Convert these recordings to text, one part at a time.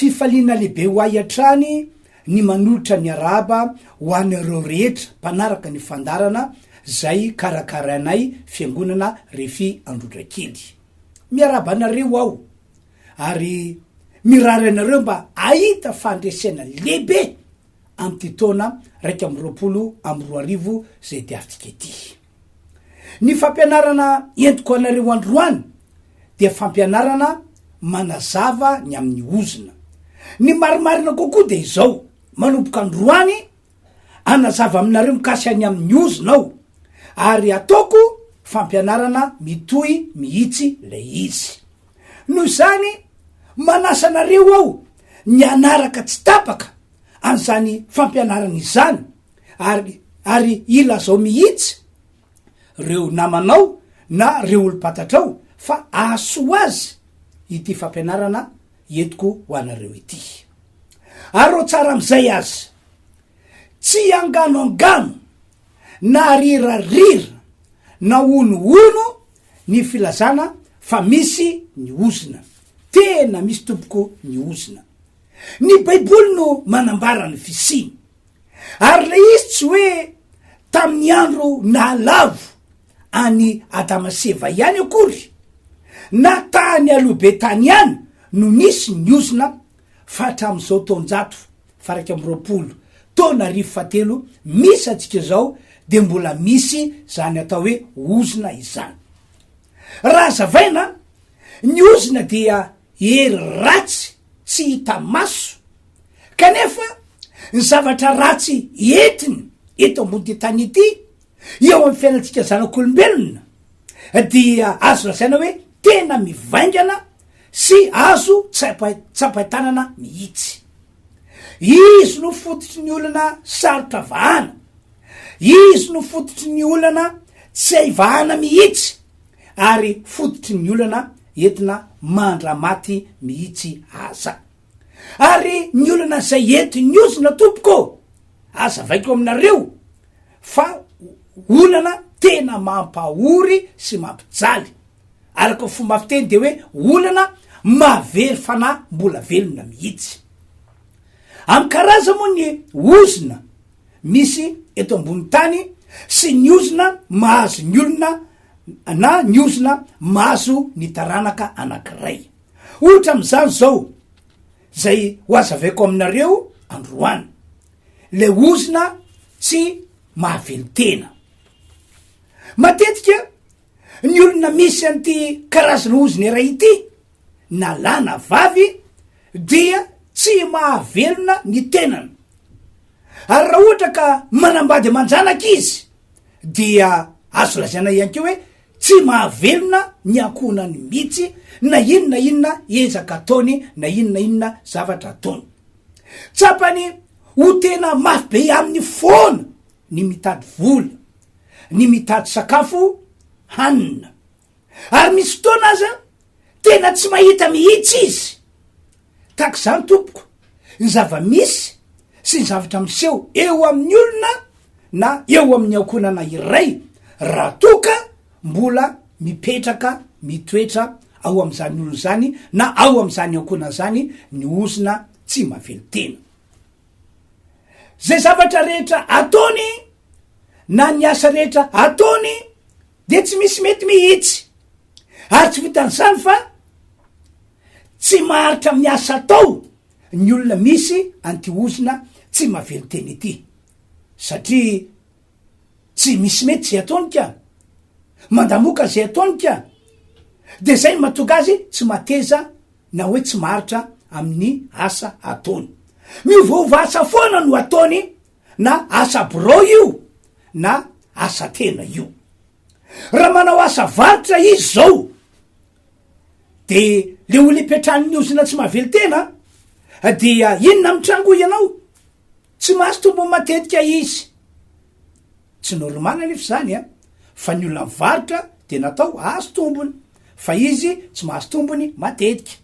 fifaliana lehibe ho ay atrany ny manolotra ny araba ho an'ireo rehetra mpanaraka ny fandarana zay karakaranay fiangonana refy androdrakely. Miaraba anareo aho ary mirary anareo mba ahita fandresena lehibe amty taona 2020 zay diavitika ety. Ny fampianarana entiko anareo androany dia fampianarana manazava ny amin'ny ozina. Ny marimarina kokoa de izao, manomboka androany anazava aminareo mikasy any amin'ny ozina ao, ary ataoko fampianarana mitohy mihitsy le izy. Noho zany manasa anareo aho ny anaraka tsy tapaka an'izany fampianarana izany, ary ilazao mihitsy reo namanao na reo olo-patatrao fa ahasoa azy ity fampianarana entiko ho anareo ity. Ary tsara am'izay azy, tsy anganoangano na rirarira na onoono ny filazana fa misy ny ozina, tena misy tompoko ny ozina. Ny baiboly no manambara ny fisiny, ary le izy tsy hoe tamin'ny andro nalavo any Adama sy Eva ihany akory, na tany alohabe tany ihany no nisy ny ozina, fa hatram'izao taonjato 120 taona 2017 misy atsika zao de mbola misy zany atao hoe ozina izany. Raha zavaina ny ozina dia hery ratsy tsy hita maso, kanefa ny zavatra ratsy entiny eto ambony tany ity eo amin'ny fiainantsika zanak'olombelona dia azo lazaina hoe tena mivaingana sy azo tsapaitanana mihitsy. Izy no fototry ny olana sarotra vahana, izy no fototry ny olana tsy hay vahana mihitsy, ary fototry ny olana entina mandramaty mihitsy aza. Ary ny olana zay enti ny ozina tompoko, aza vaiko aminareo fa olana tena mampahory sy mampijaly, araka fomba fiteny de hoe olana mahavery fanahy mbola velona mihitsy. Amy karaza moa ny ozina misy eto ambony tany sy ny ozina mahazo ny olona na ny ozina mahazo ny taranaka anankiray. Ohatra am'izany zao zay ho azavaiko aminareo androany, le ozina tsy mahavelo tena. Matetika ny olona misy an'ity karazana ozina iray ity na lana vavy dia tsy mahavelona ny tenany, ary raha ohatra ka manambady manjanaka izy dia azo lazaina ihany keo hoe tsy mahavelona ny ankonany mihitsy na inona ezaka ataony na inona zavatra ataony. Tsapany ho tena mafy be amin'ny foana ny mitady vola, ny mitady sakafo hanina, ary misy fotoana aza tena tsy mahita mihitsy izy. Taka zany tompoko, ny zava-misy sy ny zavatra miseho eo amin'ny olona na eo amin'ny ankonana iray raha toka mbola mipetraka mitoetra ao am'izany olona zany na ao am'izany ankonana zany ny ozina tsy mahavelo tena. Zay zavatra rehetra ataony na ny asa rehetra ataony de tsy misy mety mihitsy, ary tsy vitan'izany fa tsy maharitra amin'ny asa atao ny olona misy anty ozina tsy mahavelo tena ity, satria tsy misy mety zay ataony ka, mandamoka zay ataony ka, de zay mahatonga azy tsy mateza na hoe tsy maharitra amin'ny asa ataony. Miovaova asa foana no ataony, na asa birao io na asa tena io. Raha manao asa varitra izy zao de le olo ipetrahan'ny ozina tsy mahavelo tena dia inona mitrango ianao, tsy mahazo tombo matetika izy. Tsy normaly nefa zany fa ny olona mivaritra de natao azo tombony, fa izy tsy mahazo tombony matetika,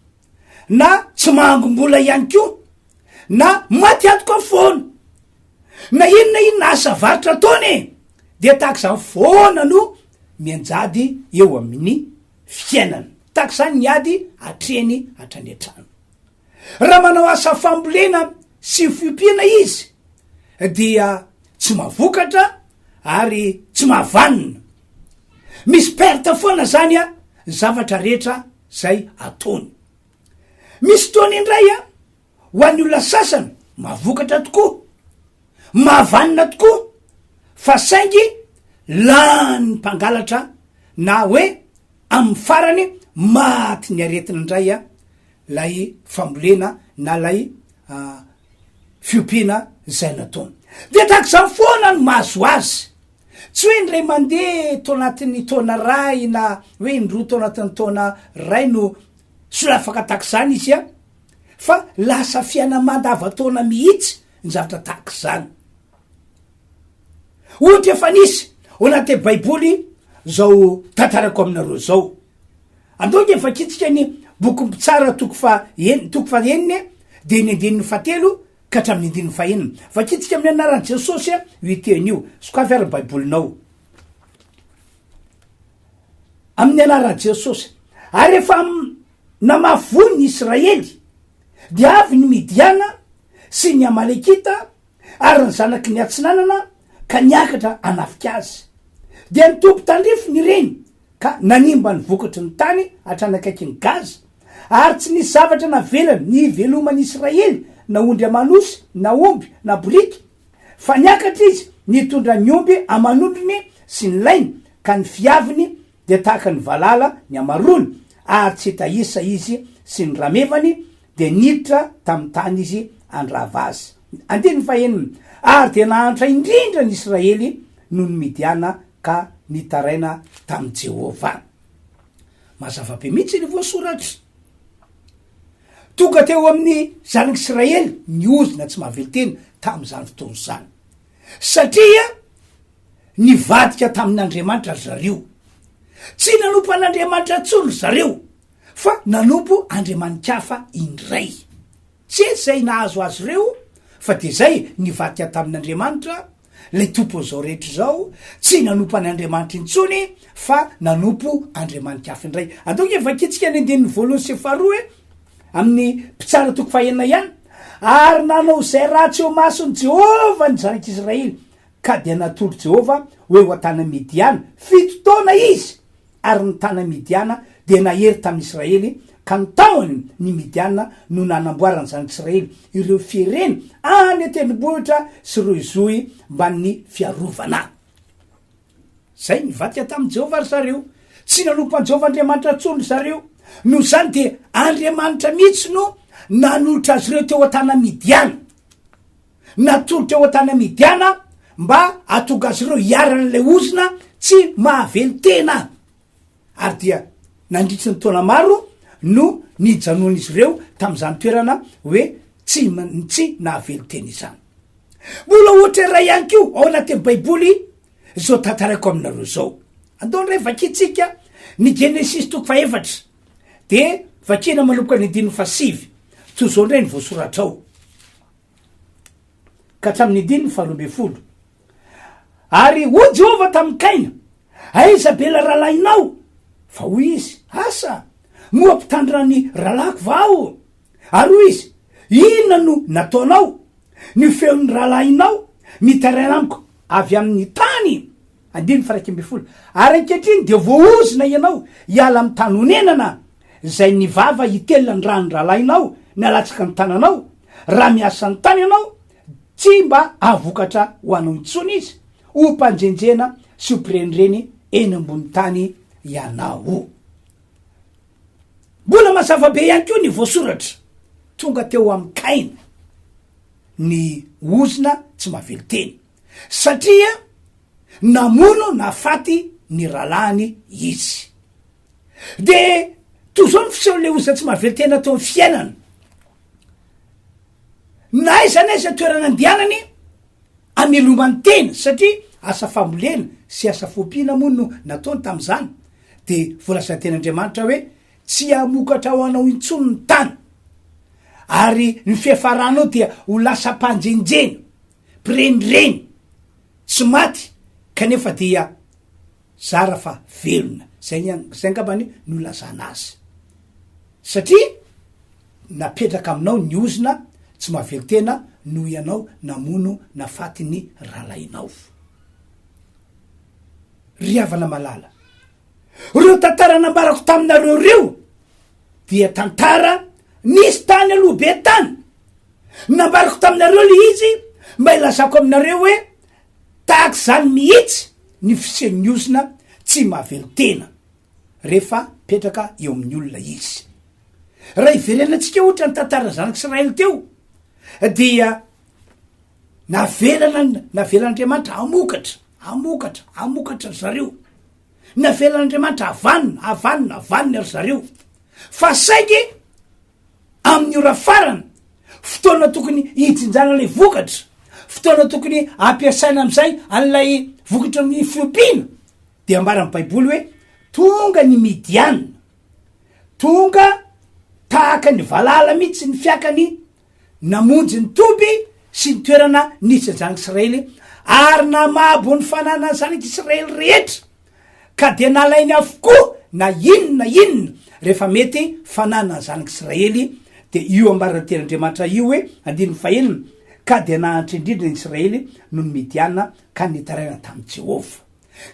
na tsy mahangom-bola ihany koa, na maty antoka foana, na inona asa varitra ataony de tahaka zany foana no mianjady eo amin'ny fiainana, tahaka zany ny ady atreny hatrany an-trano. raha manao asa fambolena sy fiompiana izy dia tsy mahavokatra ary tsy mahavanina, misy perte foana zany a zavatra rehetra zay ataony. Misy taony indray a ho an'ny olona sasany mahavokatra tokoa, mahavanina tokoa, fa saingy lany mpangalatra na hoe amin'ny farany maty ny aretina indray a lay fambolena na lay fiompiana zay nataony. De tak'izany foana no mahazo azy, tsy hoe ndray mandeha to anatin'ny taona ray na hoe indroa to anatin'ny taona ray no sola afaka tak'izany izy a, fa lasa fiainamandava-taona mihitsy ny zavatra tak'izany. Ohatra efa nisy ao anaty baiboly zao tantarako aminareo zao, andonge efa kitsika ny boky tsara toko fa eniny de ny andininy fatelo ka hatramin'ny andininy fahenina, fa kitsika amin'ny anaran'i Jesosy a itean'io sokafy ary baibolinao amin'ny anaran'i Jesosy. Ary efa namavony ny Israely dia avy ny Midiana sy ny Amalekita ary ny zanaky ny atsinanana ka niakatra anafika azy, dia nitompo tandrifo ny reny ka nanimba ny vokatry ny tany hatranakaiky ny Gaza, ary tsy nisy zavatra navelany ny velomany Israely na ondry amanosy na omby na boriky, fa niakatra izy nitondra ny omby amanondrony sy ny lainy, ka ny fiaviny de tahaka ny valala ny amarony, ary tsy tahisa izy sy ny ramevany, de niditra tamin'ny tany izy andrava azy. Andiny fahenina, ary de nahantra indrindra ny Israely noho ny Midiana ka nitaraina tamin'i Jehova. Mazava-be mihitsy ny voasoratra. Tonga teo amin'ny zanak'Israely niozina tsy mahavely teny tamin'izany fotoana zany, satria nivadika tamin'Andriamanitra zareo. Tsy nanompo an'Andriamanitra tsony zareo, fa nanompo andriamanikafa indray. Tsy zay nahazo azy reo, fa de zay nivadika tamin'Andriamanitra lay tompo zao rehetra zao, tsy nanompo an'Andriamanitra intsony fa nanompo andriamanikafa indray. Andonge efa kitsika ny andininy voalohany sy faharoa amin'ny mpitsara toko fahenina ihany, ary nanao zay ratsy eo masony Jehova ny zanak'Israely, ka dia natoro Jehova hoe ho tana Midiana 7 taona izy, ary ny tana Midiana de nahery tamin'Israely, ka ny taony ny Midiana no nanamboarany zanak'Israely ireo fireny any tendrombohitra sy reo izohy mba ny fiarovana. Zay nivadika tamin'i Jehova ry zareo, tsy nanompo an Jehova Andriamanitra tsony zareo, no zany de Andriamanitra mihitsy no nanolotra azy reo teo an-tana Midiana, natolo teo an-tana Midiana mba atonga azy reo hiaran'lay ozina tsy mahavely tena, ary dia nandritry ny taona maro no nijanon'izy ireo tamin'izany toerana hoe tsy nahavely tena izany. Mbola ohatra ray ihany keo ao anatin'ny baiboly zao tantarako aminareo zao. Andao ndray vakitsika ny Genesis toko 4 de vakina manomboka ny 7 toy zao ndray ny voasoratra ao ka hatramin'ny 12. Ary ho Jehova tamin'ny Kaina, aiza bela rahalahinao? Fa hoy izy, asa moa mpitandrina ny rahalako vao. Ary hoy izy, inona no nataonao? Ny feon'ny rahalahinao mitaraina amiko avy amin'ny tany. 12. Ary ankehitriny de voaozina ianao hiala amin'ny tany honenana, zay nivava hitelona ny raha ny rahalahinao ny alatsaka ny tananao, raha miasa ny tany ianao tsy mba avokatra ho anao intsony izy, ho mpanjenjena sy ho mpirenireny eny ambony tany ianao. Mbola mazava-be ihany koa ny voasoratra tonga teo amin'ny Kaina, ny ozina tsy mahavely teny, satria namono nafaty ny rahalahiny izy. De toy zao ny fisehon'le ozina tsy mahavely tena teo amin'ny fiainana, na aiza n'aiza toerana andianany amelomany tena, satria asa fambolena sy asa fiompiana moa no nataony tamin'izany. De voalazany ten'Andriamanitra hoe tsy hamokatra ho anao intsony ny tany, ary ny fiafaranao dia ho lasa mpanjenjeny, mpirenireny, tsy maty, kanefa dia zara fa velona. Zay angambany no lazana azy, satria napetraka aminao ny ozina tsy mahavelo tena noho ianao namono nafaty ny rahalainao. Ry havana malala, reo tantara nambarako taminareo reo dia tantara nisy tany aloha be tany. Nambarako taminareo le izy mba ilazako aminareo hoe tahak' zany mihitsy ny fiseho'ny ozina tsy mahavelo tena rehefa petraka eo amin'ny olona izy. Raha iverenantsika ohatra ny tantara zanak'Israely teo dia navelan'Andriamanitra amokatra ry zareo, navelan'Andriamanitra avanina ry zareo, fa saingy amin'ny ora farany fotoana tokony hitsinjana lay vokatra, fotoana tokony ampiasaina am'izay an'lay vokatra amin'ny fiompiana dia ambaran'ny baiboly hoe tonga ny Midiana, tonga tahaka ny valala mihitsy ny fiakany namonjy ny toby sy ny toerana nisy zanak'Israely ary namabo ny fananany zanak'Israely rehetra ka dia nalainy avokoa na inona rehefa mety fananany zanak'Israely. De io ambarany tenyandriamanitra io hoe 15 ka dia nahantra indrindra ny Israely noho ny Midiana ka nitaraina tamin'i Jehovah.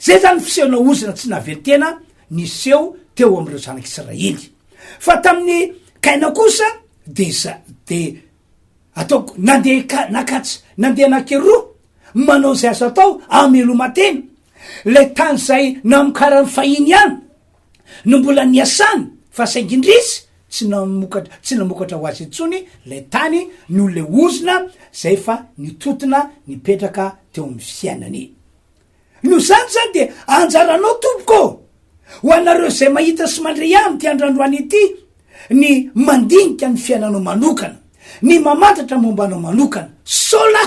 Zay zany fisehona ozina tsy nahavelo tena niseho teo am'ireo zanak'Israely. Fa tamin'ny Kaina kosa de ataoko nandeha nakeroa manao zay azo atao amelomatena le tany zay namokarany fahiny ihany no mbola niasany fa saingindrisy tsy namokatra ho azy intsony le tany no le ozina zay fa nitotona nipetraka teo amin'ny fiainany. No zany zany de anjaranao tompoko ho anareo zay mahita sy mandre amy ty androandroany ity ny mandinika ny fiainanao manokana, ny mamantatra mombanao manokana, sola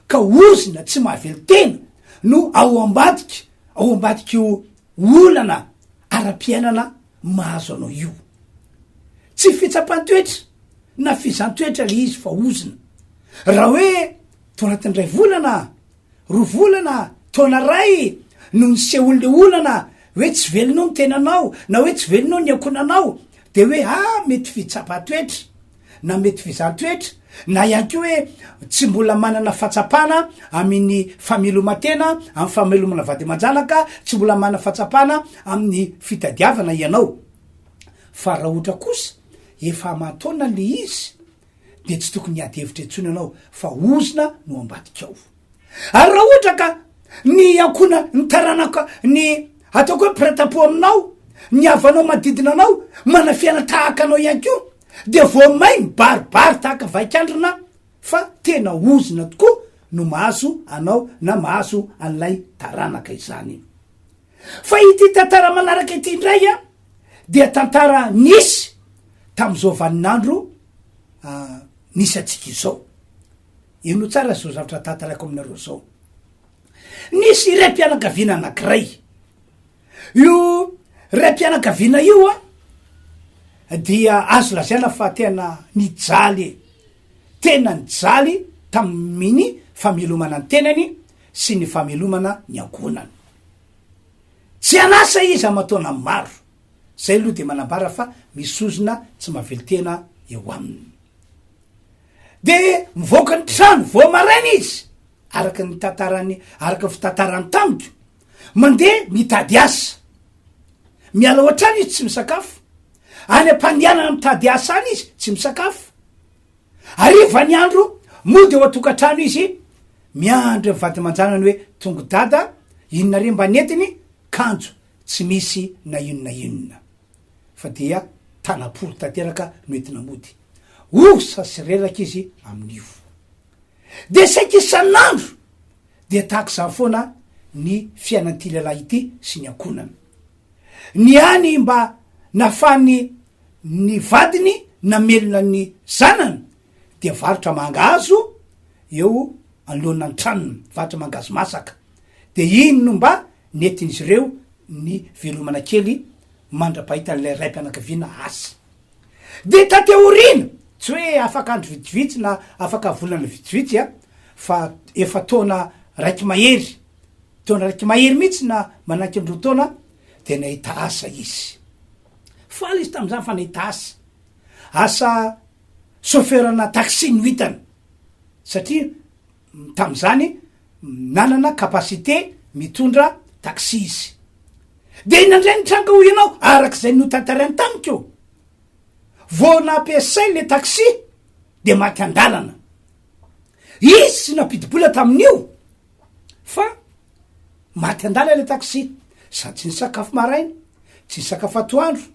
ka ozina tsy mahavelo tena no ao ambadika io olana ara-piainana mahazo anao io. Tsy fitsapan-toetra na fizan-toetra le izy fa ozina. Raha hoe to anatin'ray volana, 2 volana, taona ray no nisehony le olana hoe tsy velonao ny tenanao na hoe tsy velonao ny akonanao de hoe mety fitsapan-toetra na mety fizan-toetra na ihany ko hoe tsy mbola manana fahatsapana amin'ny fameloman-tena, amin'ny famelomana vady aman-janaka, tsy mbola manana fahatsapana amin'ny fitadiavana ianao. Fa raha ohatra kosa efa aman-taona le izy de tsy tokony hiady hevitra intsony ianao fa ozina no ambadika ao. Ary raha ohatra ka ny akona ny taranaka ny ataoko hoe preta-po aminao, ny avanao manodidina anao mana fiaina tahaka anao ihany ko de vo may mibaribary tahaka vaikandrina fa tena ozina tokoa no mahazo anao na mahazo an'lay taranaka izany. Fa ity tantara manaraka ity indray dia tantara nisy tam'izao vaninandro nisy atsika izao. Ino tsara zao zavatra tantarako aminareo zao. Nisy iray mpianakaviana anankiray. Io ray mpianakaviana io dia azo lazaina fa tena nijaly tamin'ny famelomana ny tenany sy ny famelomana ny ankonany. Tsy anasa izy amatona maro. Zay aloha de manambara fa misy ozina tsy mahavelo tena eo aminy. De mivoaka ny trano vo maraina izy araka ny fitantarany tamiko mandeha mitady asa. Miala ohatrany izy tsy misakafo, any am-pandianana mitady asa any izy tsy misakafo. Ariva ny andro mody eo atokantrano izy miandro vady aman-janany hoe tongo dada inona re mba netiny kanjo tsy misy na inona fa dia tanapolo tanteraka no entina mody sasy reraka izy amin'io. De saika isan'andro de tahaka zany foana ny fiainan'ity lehilahy ity sy ny ankonany. Ny any mba nafany ny vadiny namelona ny zanany de varotra mangazo eo anoloana ny tranony, varotra mangazo masaka. De iny no mba nentin'izy ireo ny velomana kely mandra-pahita n'lay ray mpianakaviana asa. De tateorina tsy hoe afaka andro vitsivitsy na afaka volana vitsivitsy fa efa taona raiky mahery mihitsy na manahaky andro taona de nahita asa izy. Faly izy tam'izany fa nahita asa soferana taxi no hitany satria tam'izany nanana kapasité mitondra taxi izy de inandray nitranga ho ianao arak'izay no tantarainy tamiko vo nampiasay le taxi de maty andalana izy sy napidibola tamin'io fa maty andala le taxi sa tsy ny sakafo maraina tsy ny sakafo atoandro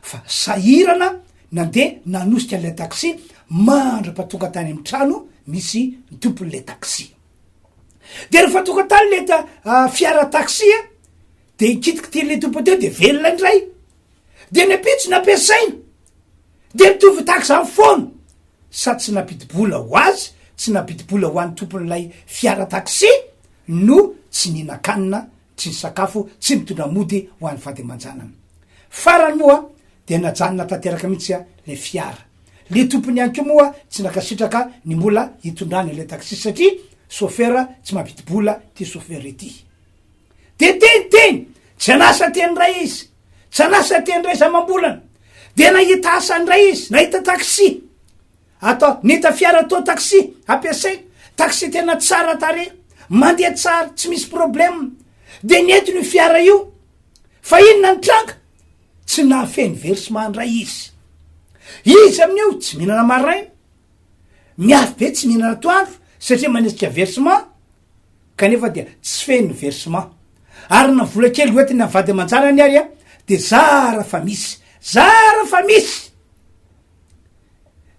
fa sahirana nandeha nanosika le taxi mandra-patonga tany amy trano misy ny tompon'le taxi de rehefa tonga tany le fiara taxi de ikitiky ty le tompo teo de velona indray de nepitsy nampiasaina de mitovy taxi amy foana sa tsy napidibola ho azy tsy napidibola ho an'ny tompon'lay fiara taxi no tsy ninakanina tsy ny sakafo tsy mitondra mody ho an'ny vady aman-janany farany moa de najanona tanteraka mihitsy le fiara le tompony ihany ko moa tsy nakasitraka ny mola hitondrany le taxi satria sofera tsy mampidi-bola ty sofera ety de teniteny tsy anasa teny ray izy tsy anasa teny ray zamam-bolana de nahita asany ray izy nahita taxi atao nita fiara atao taxi ampiasay taxi tena tsara tare mandeha tsara tsy misy problème de nety ny fiara io fa inona ny tranga tsy nahafeny versement ray izy amin'io tsy mihinana maraina miafy be tsy mihinana toandro satria manesika versement kanefa dia tsy feny versement ary na vola kely hoetiny navady aman-janany ary de zara fa misy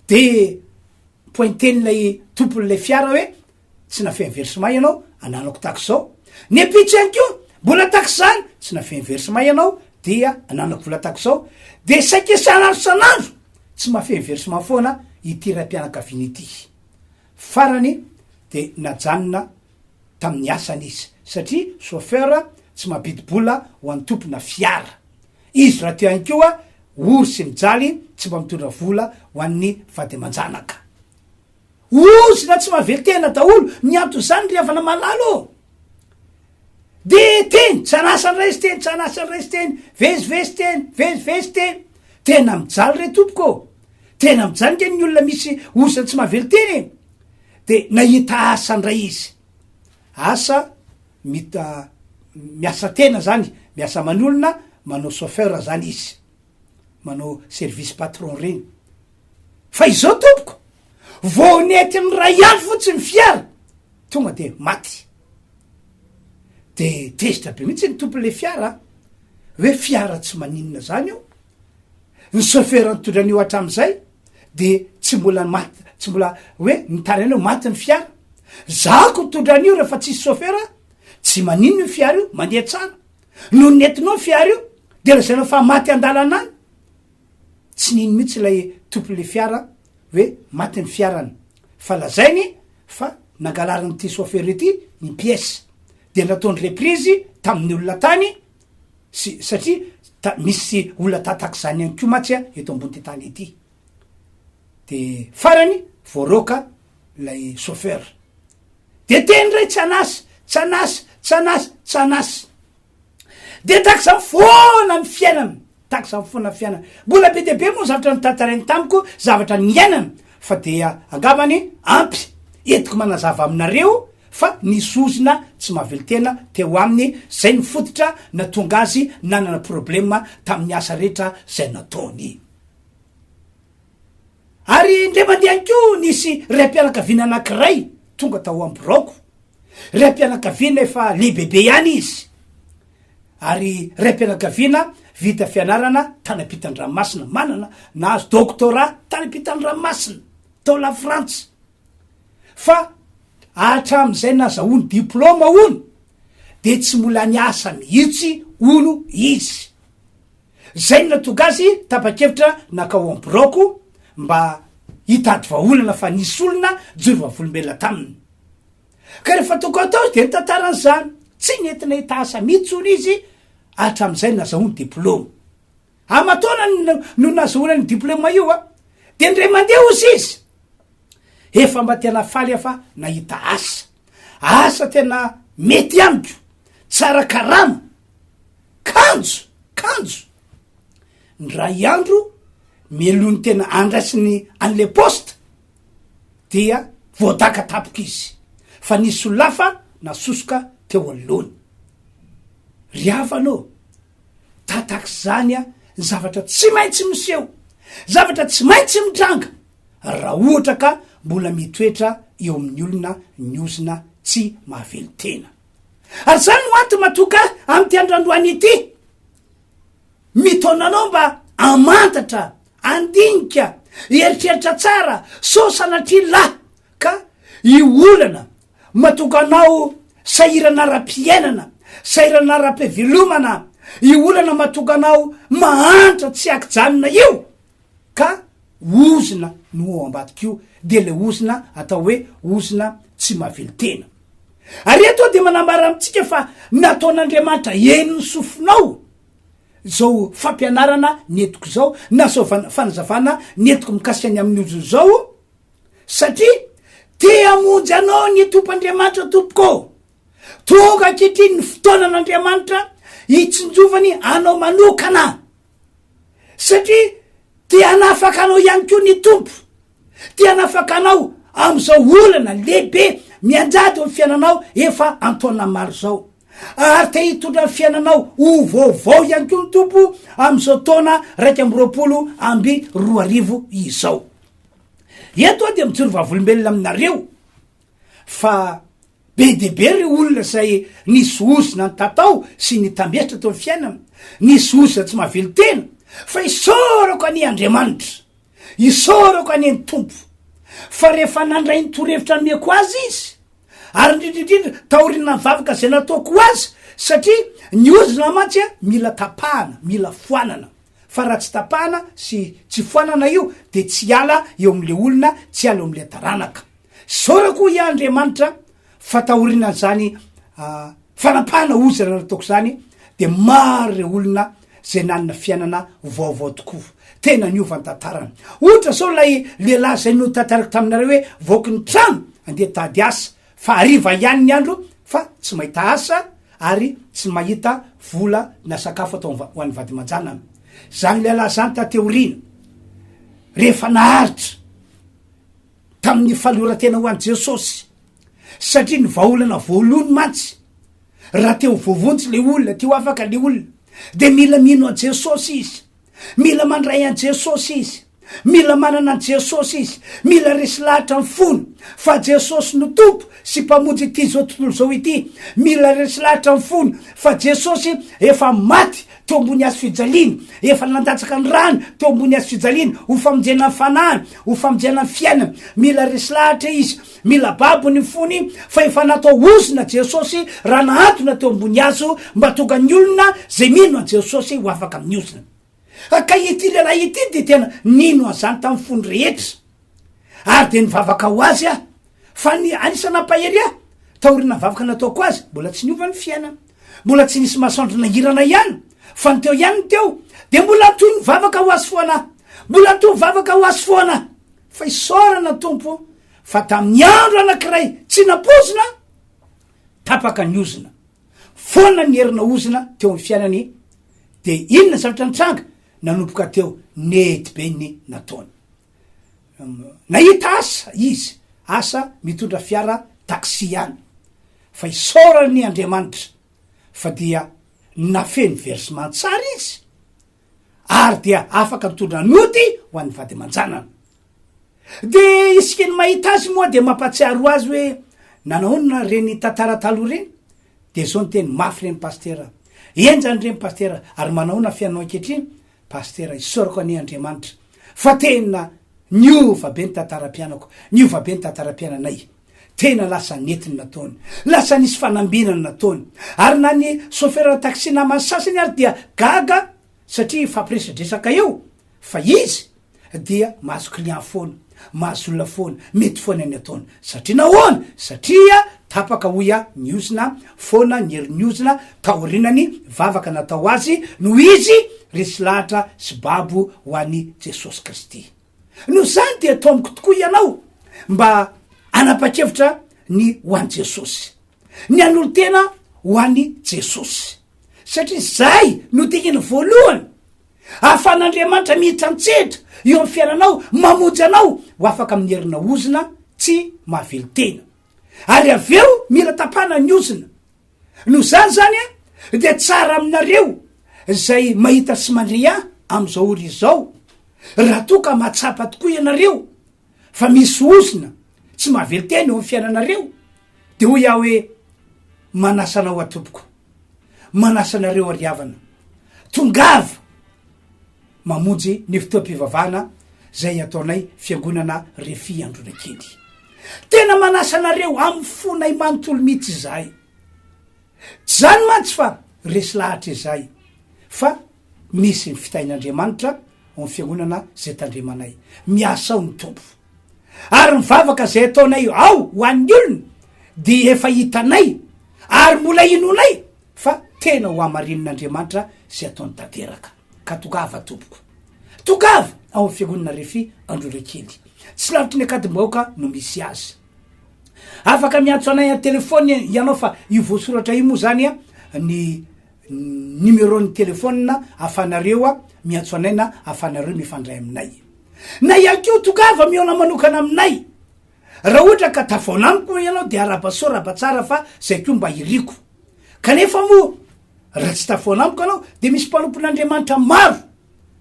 de pointen'lay tompon'lay fiara hoe tsy nafeny versement ianao ananako taxi zao ny apitsy ihany ko mbola taxi zany tsy nafeny versement ianao dia ananako vola taxi zao de saika sanandro sanandro tsy mafeny versement foana ity ram-pianakaviana ity farany de najanona tamin'ny asany izy satria chauffeur tsy mampidi-bola ho an'ny tompona fiara izy raha teo ihany koa ory sy mijaly tsy mba mitondra vola ho an'ny vady aman-janaka ozy na tsy mavely tena daholo mianto zany riavana malalo de teny tsy anasany ray izy teny tsy anasany ray izy teny vezivezy teny vezivezy teny tena mijaly re tompoko tena mijaly ke ny olona misy osany tsy mavely teny de nahita asany ray izy asa miasa tena zany miasa manolona manao chauffeur zany izy manao service patron reny fa izao tompoko vo nety ny ray andro fotsy ny fiara tonga de maty de tezitra be mihitsy ny tompon'le fiara hoe fiara tsy maninona zany io ny chauffeur nitondrany hatram'izay de tsy mbola maty tsy mbola hoe nitaraina eo maty ny fiara zako tondrany io rehefa tsisy chauffeur tsy maninona io fiara io mandeha tsara no netinao fiara io de lazanao fa maty andalana any tsy nino mihitsy lay tompon'le fiara hoe maty ny fiarany fa lazainy fa nangalarany ty chauffeur ety ny pièce de nataony reprise tamin'ny olona tany satria misy olona tataka zany ihany ko matsy eto ambony ty tany ety de farany voaroka lay chauffeur de teny ray tsy anasy de taky zany foana ny fiainana taky zany foana ny fiainana mbola be debe moa zavatra nitantarainy tamiko zavatra ny iainana fa dia angavany ampy etiko manazava aminareo fa nisozina tsy mahavely tena teo aminy zay ny fototra na tonga azy nanana problema tamin'ny asa rehetra zay nataony ary ndre mandeha any ko nisy ram-pianakaviana anankiray tonga tao amboroko ram-pianakaviana efa lehibebe ihany izy ary ram-pianakaviana vita fianarana tany ampitan-dranomasina manana nahazo doctorat tany ampitan-dranomasina tao la France fa hatram'izay nazahoany diplôma ono de tsy mola ny asa mihitsy ono izy zay na tonga azy tapa-kevitra nakao amboroko mba hitady vaolana fa nisy olona jory vavolombelona taminy ka rehefa tonga atao de nitantarany zany tsy nentina hita asa mihitsy ony izy hatram'izay nazahoany diplôma amataona no nazahoany diplôma io de ndray mandeha ozy izy efa mba tena faly afa nahita asa tena mety amiko tsara karama kanjo ny ray andro melony tena andrasiny an'le poste dia voadaka tapoka izy fa nisy olafa nasosoka teo alohany. Riavanao tataky zany a zavatra tsy maintsy miseho, zavatra tsy maintsy mitranga raha ohatra ka mbola mitoetra eo amin'ny olona niozina tsy mahavelo tena. Ary zany no anto matoka amy ty androandroany ity mitonanao mba amantatra, andinika, eritreritra tsara, sosanatry lahy ka io olana matokanao sahirana ara-piainana, sahirana ara-pivelomana, io olana matokanao mahantra tsy akijanona io ka ozina no ao ambatik'io de le ozina atao hoe ozina tsy mahavelo tena. Ary eto de manambara amitsika fa nataon'Andriamanitra eniny sofinao zao fampianarana netiko zao na zao fanazavana netiko mikasika ny amin'ny ozo zao, satria te amonjy anao ny tomp'Andriamanitra tompoko. Tonga ankehitriny ny fotoanan'Andriamanitra hitsinjovany anao manokana, satria te hanafaka anao ihany ko ny tompo, te hanafaka anao am'izao olana lehibe mianjady amy fiainanao efa antaona maro zao, ary te hitondra ny fiainanao ho vaovao ihany ko ny tompo am'izao taona 2024 izao. Eto de mijoro vavolombelona aminareo fa be debe re olona zay nisy ozina ny tatao sy ny tambesatra tao fiainana, nisy ozina tsy mahavelo tena, fa isorako any Andriamanitra, isorako any ny tompo. Fa rehefa nandray ny torevitra nomeko azy izy, ary ndrindrindrindra taorina mivavaka zay nataoko azy, satria ny ozina mantsy mila tapahana, mila foanana. Fa raha tsy tapahana sy tsy foanana io de tsy ala eo am'le olona, tsy ala eo am'le taranaka. Sorako i Andriamanitra fa taorina zany fanapahana ozina nataoko zany de maro re olona zay nanana fiainana vaovao tokoa, tena niova ny tantarana. Ohatra zao lay lehilahy zay no tantaraky taminareo hoe voky ny trano andeha tady asa fa ariva ihany ny andro fa tsy mahita asa ary tsy mahita vola na sakafo atao ho an'ny vady aman-janany. Zany lehilahy zany tateorina rehefa naharitra tamin'ny falorantena ho an'i Jesosy, satria ny vahaolana voalohany mantsy raha teo voavontsy le olona, teo afaka le olona, de mila mino an Jesosy izy, mila mandray an Jesosy izy, mila manana an Jesosy izy, mila resy lahatra ny fony fa Jesosy no tompo sy mpamonjy ity zao tontolo zao ity, mila resy lahatra ny fony fa Jesosy efa maty teo ambony azo fijaliana, efa nandatsaka ny rano teo ambony azo fijaliana, ho famonjena ny fanahany, ho famonjena ny fiainana. Mila resy lahatra izy, mila babo ny fony fa efa natao ozina Jesosy raha nahantona teo ambony azo mba tonga ny olona zay mino an Jesosy ho afaka amin'ny ozina. Ka ity lehilahy ity de tena nino azany tamin'ny fony rehetra, ary de nivavaka ho azy fa ny anisana pahery taorina vavaka nataoko azy mbola tsy niova ny fiainana, mbola tsy nisy masoandro nahirana ihany, fa ny teo ihany ny teo de mbola toy ny vavaka ho azy foana, mbola toy ny vavaka ho azy foana. Fa isorana tompo fa tamin'ny andro anankiray tsy napozina tapaka ny ozina, foana ny herina ozina teo amin'ny fiainany, de inona zavatra nitranga nanomboka teo nety be ny nataony. Nahita asa izy, asa mitondra fiara taksi ihany, fa isorany Andriamanitra fa dia nafeny versement tsara izy, ary dia afaka mitondra nody ho an'ny vady aman-janany. De isika ny mahita azy moa de mampatsiaro azy hoe nanaonina reny tantara taloha reny, de zao ny teny mafy reny pastera, enjany reny pastera, ary manaona fianao ankehitriny pastera, isorako any Andriamanitra fa tena niova be ny tantaram-pianako, niova be ny tantaram-piananay, tena lasa netiny nataony, lasa nisy fanambinany nataony. Ary na ny sofera taksi namany sasany ary dia gaga satria fampiresadresaka eo, fa izy dia mahazo client foana, mahazo olona foana, mety foana ny ataony. Satria nahoana? Satria tapaka hoia ny ozina foana, ny heri ny ozina taorinany vavaka natao azy no izy resy lahatra sy babo ho an'i Jesosy Kristy. No zany de atao amiko tokoa ianao mba anapa-kevitra ny ho an'i Jesosy, ny an'olo tena ho an'i Jesosy, satria zay no tekiny voalohany ahafan'Andriamanitra miditra mitsetra eo amin'ny fiainanao, mamonjy anao ho afaka amin'ny herina ozina tsy mahavely tena ary avy eo mila tapana ny ozina no zany zany a de tsara aminareo zay mahita sy mandre am'izao ory izao raha toka mahatsapa tokoa ianareo fa misy ozina tsy mahavely tena eo amin'ny fiainanareo de hoy iaho hoe manasanao atompoko manasanareo ariavana tongava mamonjy ny fotoam-pivavahana zay ataonay fiangonana Refy Andronakely tena manasanareo amin'ny fonay manontolo mihitsy zahay tsy zany mantsy fa resy lahatra izay fa misy ny fitahin'Andriamanitra amin'ny fiangonana zay tandremanay miasa ao ny tompo ary mivavaka zay ataonay ao ho an'ny olona de efa hitanay ary mbola inonay fa tena ho amarin'Andriamanitra zay ataony tanteraka ka togava tompoko togava ao amin'ny fiangonana Refy Andronakely tsy lavitry ny akady-bahoaka no misy azy afaka miantso anay a telefony ianao fa io voasoratra io moa zany a ny numéron'ny telefona afanareo a miantso anay na afanareo mifandray aminay na iakio togava miona manokana aminay raha ohatra ka tafona amiko ianao de arabaso rabatsara fa zay ko mba iriko kanefa moa raha tsy tafona amiko anao de misy mpanompon'Andriamanitra maro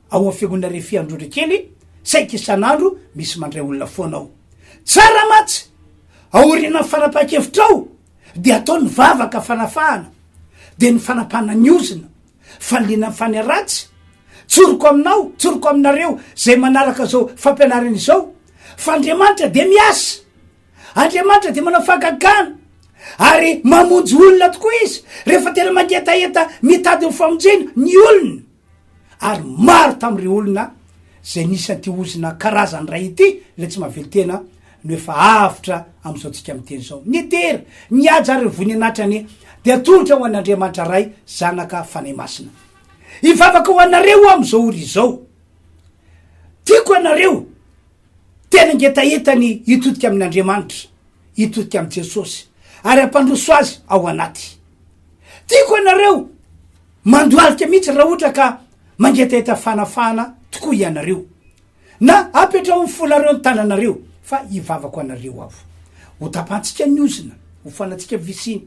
ao amin'ny fiangonana Refy Andronakely saika isan'andro misy mandray olona foanao tsara matsy aorina fanapaha-kevitrao de ataony vavaka fanafahana de ny fanapahana ny ozina fanlina fany aratsy tsoroko aminao tsoroko aminareo zay manaraka zao fampianarana izao fa Andriamanitra de miasa Andriamanitra de manao fagagana ary mamonjy olona tokoa izy rehefa tena mangetaheta mitady ny famonjena ny olona ary maro tam'ire olona zay nisany ty ozina karazany ray ity le tsy mahavely tena no efa avitra am'izao tsika am'teny zao nitera niaja ary voninatrany de atolotra ho an'Andriamanitra ray zanaka fanay masina ivavaka ho anareo am'izao ory izao tiako anareo tena ngetahetany hitodika amin'Andriamanitra hitodika am' Jesosy ary ampandroso azy ao anaty tiako anareo mandoalika mihitsy raha ohatra ka mangetaheta fanafana tokoa ianareo na apetra ho mifonareo ny tananareo fa ivavako anareo avo ho tapantsika ny ozina ho fanatsika visiny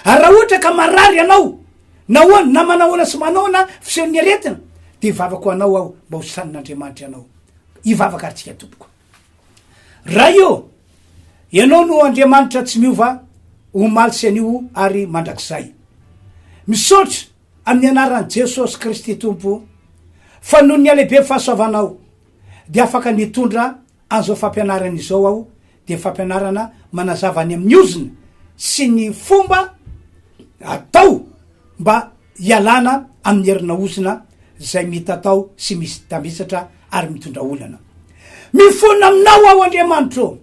ary raha ohatra ka marary anao na hoana na manahoana sy manaona fiseho'ny aretina de ivavako anao aho mba ho sanin'Andriamanitra anao ivavaka arytsika tompoko raha io ianao no Andriamanitra tsy miova ho maly sy anio ary mandrakizay misaotra amin'ny anaran'i Jesosy Kristy tompo fa noho ny alehibe fahasoavanao de afaka nitondra an'izao fampianarana izao aho de fampianarana manazava any amin'ny ozina sy ny fomba atao mba hialana amin'ny herina ozina zay mita atao sy misy tambisatra ary mitondra olana mifona aminao aho Andriamanitra ho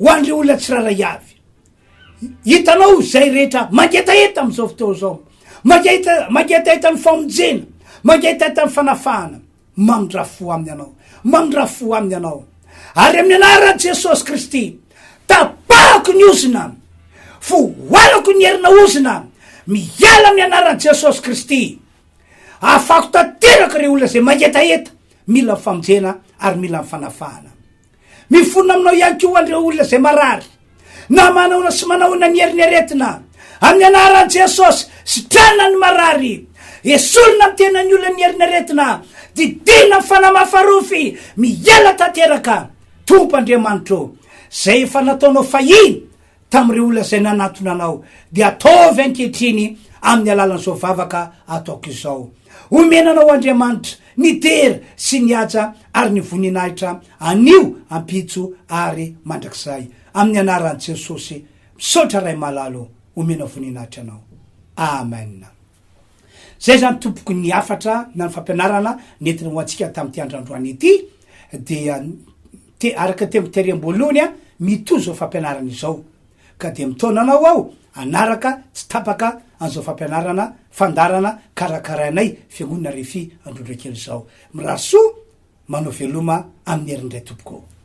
andre olona tsy raray avy hitanao zay rehetra mangetaheta am'izao fotoa zao mangetaheta ny famonjena mangetaheta ny fanafahana mamindra-fo aminy anao mamindra-fo aminy anao ary amin'ny anaran'i Jesosy Kristy tapahako ny ozina foalako ny herina ozina miala amin'ny anaran'i Jesosy Kristy afako tanteraka re olona zay mangetaheta mila famonjena ary mila fanafahana mifona aminao ihany ko andreo olona zay marary na manaona sy manaona ny heriny aretina amin'ny anaran'i Jesosy sitrana ny marary esolona amin'ny tena ny olona ny heriny aretina didina fanamafarofy miala tanteraka tompo Andriamanitra zay efa nataonao fahiny tam'ire olona zay nanatona anao de ataovy ankehitriny amin'ny alalan'izao vavaka ataoko izao omenanao Andriamanitra ny tera sy ny aja ary ny voninahitra anio ampitso ary mandrakizay amin'ny anaran'i Jesosy misaotra ray malalo omena voninahitra anao amen zay zany tompoko ny afatra na ny fampianarana nentina ho antsika tam'ty androandroany ity dia araka temiterim-boalohany a mitoy zao fampianarana izao ka de mitaonanao aho anaraka tsy tapaka an'izao fampianarana fandarana karakarainay fiangonana Refy Andronakely zao miraso manao veloma amin'ny herindray tompoko